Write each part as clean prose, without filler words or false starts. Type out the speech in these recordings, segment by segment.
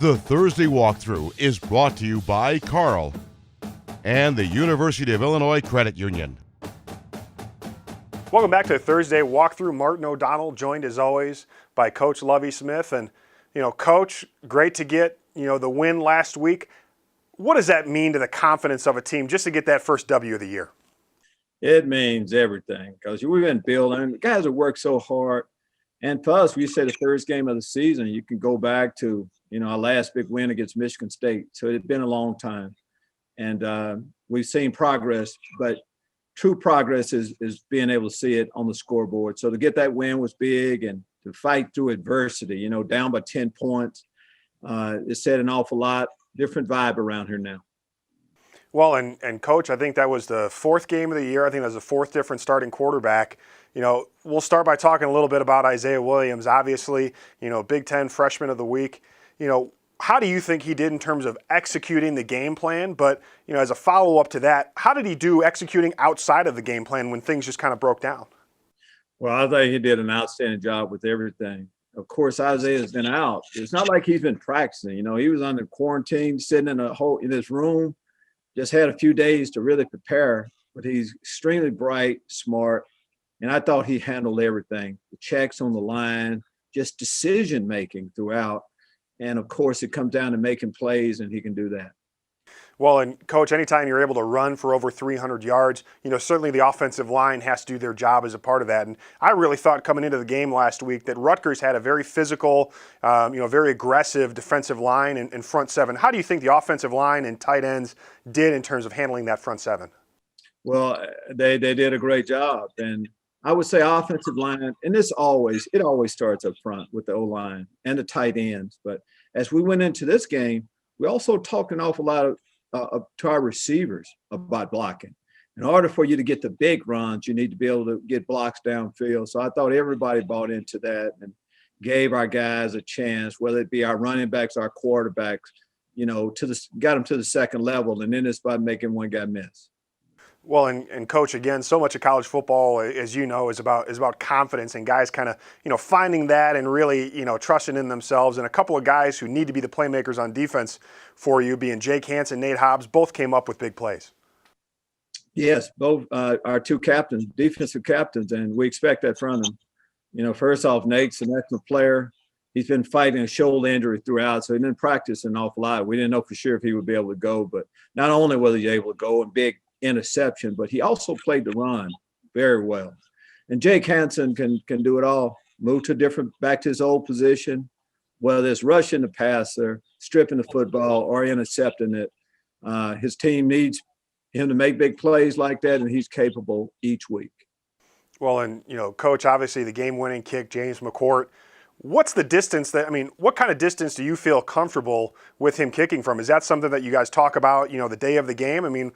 The Thursday Walkthrough is brought to you by Carle and the University of Illinois Credit Union. Welcome back to the Thursday Walkthrough. Martin O'Donnell joined as always by Coach Lovie Smith. And, Coach, great to get, the win last week. What does that mean to the confidence of a team just to get that first W of the year? It means everything because we've been building. The guys have worked so hard. And plus, we say the first game of the season, you can go back to, our last big win against Michigan State. So it's been a long time. And we've seen progress, but true progress is being able to see it on the scoreboard. So to get that win was big, and to fight through adversity, down by 10 points, it said an awful lot. Different vibe around here now. Well, and Coach, I think that was the fourth game of the year. I think that was the fourth different starting quarterback. We'll start by talking a little bit about Isaiah Williams. Obviously, Big Ten Freshman of the Week. How do you think he did in terms of executing the game plan? But, as a follow-up to that, how did he do executing outside of the game plan when things just kind of broke down? Well, I think he did an outstanding job with everything. Of course, Isaiah's been out. It's not like he's been practicing. He was under quarantine, sitting in this room, just had a few days to really prepare. But he's extremely bright, smart, and I thought he handled everything. The checks on the line, just decision-making throughout. And, of course, it comes down to making plays, and he can do that. Well, and, Coach, anytime you're able to run for over 300 yards, certainly the offensive line has to do their job as a part of that. And I really thought coming into the game last week that Rutgers had a very physical, very aggressive defensive line and front seven. How do you think the offensive line and tight ends did in terms of handling that front seven? Well, they did a great job. And I would say offensive line, and it always starts up front with the O-line and the tight ends. But as we went into this game, we also talked an awful lot to our receivers about blocking. In order for you to get the big runs, you need to be able to get blocks downfield. So I thought everybody bought into that and gave our guys a chance, whether it be our running backs, our quarterbacks, got them to the second level, and then it's by making one guy miss. Well, and Coach, again, so much of college football, as you know, is about confidence and guys kind of, finding that and really, trusting in themselves. And a couple of guys who need to be the playmakers on defense for you, being Jake Hansen, Nate Hobbs, both came up with big plays. Yes, both our two captains, defensive captains, and we expect that from them. First off, Nate's an excellent player. He's been fighting a shoulder injury throughout, so he didn't practice an awful lot. We didn't know for sure if he would be able to go, but not only was he able to go and big interception, but he also played the run very well. And Jake Hansen can do it all. Move back to his old position, whether it's rushing the passer, stripping the football, or intercepting it. His team needs him to make big plays like that, and he's capable each week. Well, and Coach, obviously the game-winning kick, James McCourt. What's the distance what kind of distance do you feel comfortable with him kicking from? Is that something that you guys talk about, the day of the game?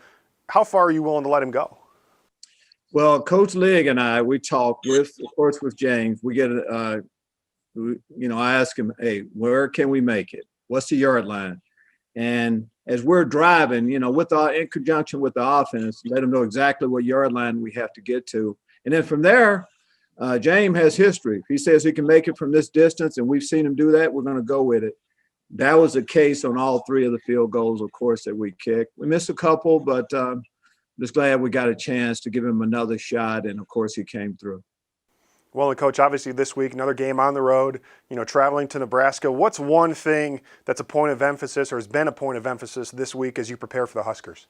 How far are you willing to let him go? Well, Coach Ligg and I, we talk of course, with James. We get, I ask him, hey, where can we make it? What's the yard line? And as we're driving, in conjunction with the offense, let him know exactly what yard line we have to get to. And then from there, James has history. If he says he can make it from this distance, and we've seen him do that, we're going to go with it. That was the case on all three of the field goals, of course, that we kicked. We missed a couple, but just glad we got a chance to give him another shot, and, of course, he came through. Well, and Coach, obviously this week, another game on the road, traveling to Nebraska. What's one thing that's a point of emphasis or has been a point of emphasis this week as you prepare for the Huskers?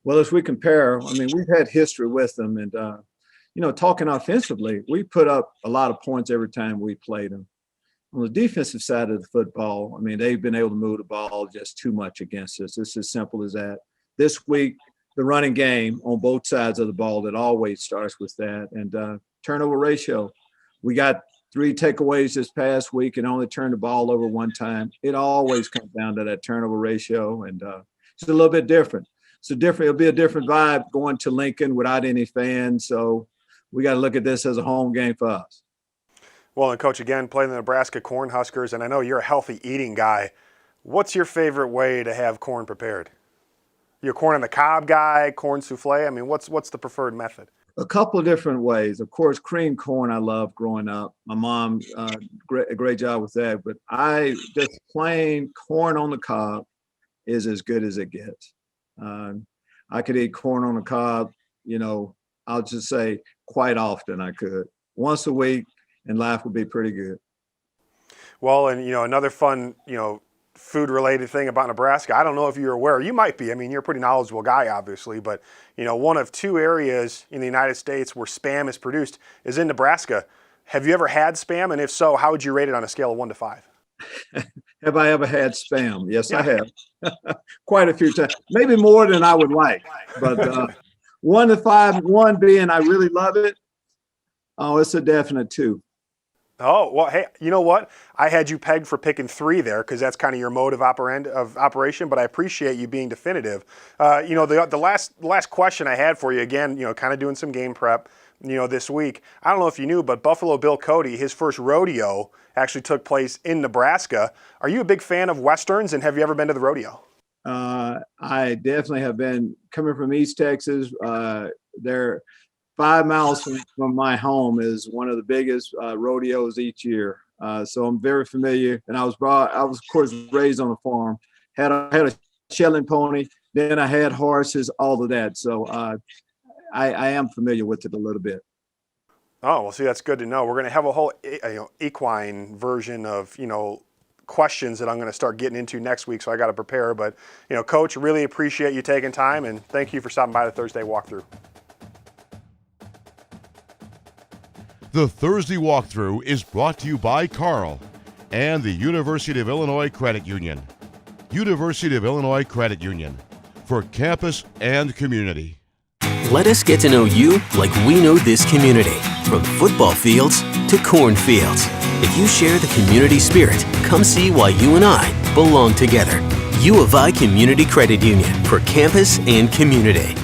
Well, as we compare, we've had history with them, and, talking offensively, we put up a lot of points every time we played them. On the defensive side of the football, they've been able to move the ball just too much against us. It's as simple as that. This week, the running game on both sides of the ball, that always starts with that. And turnover ratio, we got 3 takeaways this past week and only turned the ball over one time. It always comes down to that turnover ratio, and it's a little bit different. It'll be a different vibe going to Lincoln without any fans. So we got to look at this as a home game for us. Well, and Coach, again, playing the Nebraska Cornhuskers, and I know you're a healthy eating guy. What's your favorite way to have corn prepared? You a corn on the cob guy, corn souffle? I mean, what's the preferred method? A couple of different ways. Of course, cream corn I loved growing up. My mom, a great job with that. But just plain corn on the cob is as good as it gets. I could eat corn on the cob, I'll just say quite often I could. Once a week, and life would be pretty good. Well, and another fun, food-related thing about Nebraska. I don't know if you're aware. You might be. I mean, you're a pretty knowledgeable guy, obviously. But one of two areas in the United States where Spam is produced is in Nebraska. Have you ever had Spam? And if so, how would you rate it on a scale of 1 to 5? Have I ever had Spam? Yes, I have. Quite a few times. Maybe more than I would like. But 1 to 5, 1 being I really love it. Oh, it's a definite 2. Oh, well, hey, you know what? I had you pegged for picking 3 there because that's kind of your mode of operation, but I appreciate you being definitive. The last question I had for you, again, kind of doing some game prep, this week. I don't know if you knew, but Buffalo Bill Cody, his first rodeo actually took place in Nebraska. Are you a big fan of Westerns, and have you ever been to the rodeo? I definitely have been. Coming from East Texas. They're 5 miles from my home is one of the biggest rodeos each year. So I'm very familiar. And I was of course raised on a farm. Had a shelling pony. Then I had horses, all of that. So I am familiar with it a little bit. Oh, well, see, that's good to know. We're going to have a whole equine version of questions that I'm going to start getting into next week. So I got to prepare. But Coach, really appreciate you taking time, and thank you for stopping by the Thursday walkthrough. The Thursday Walkthrough is brought to you by Carle and the University of Illinois Credit Union. University of Illinois Credit Union, for campus and community. Let us get to know you like we know this community, from football fields to cornfields. If you share the community spirit, come see why you and I belong together. U of I Community Credit Union, for campus and community.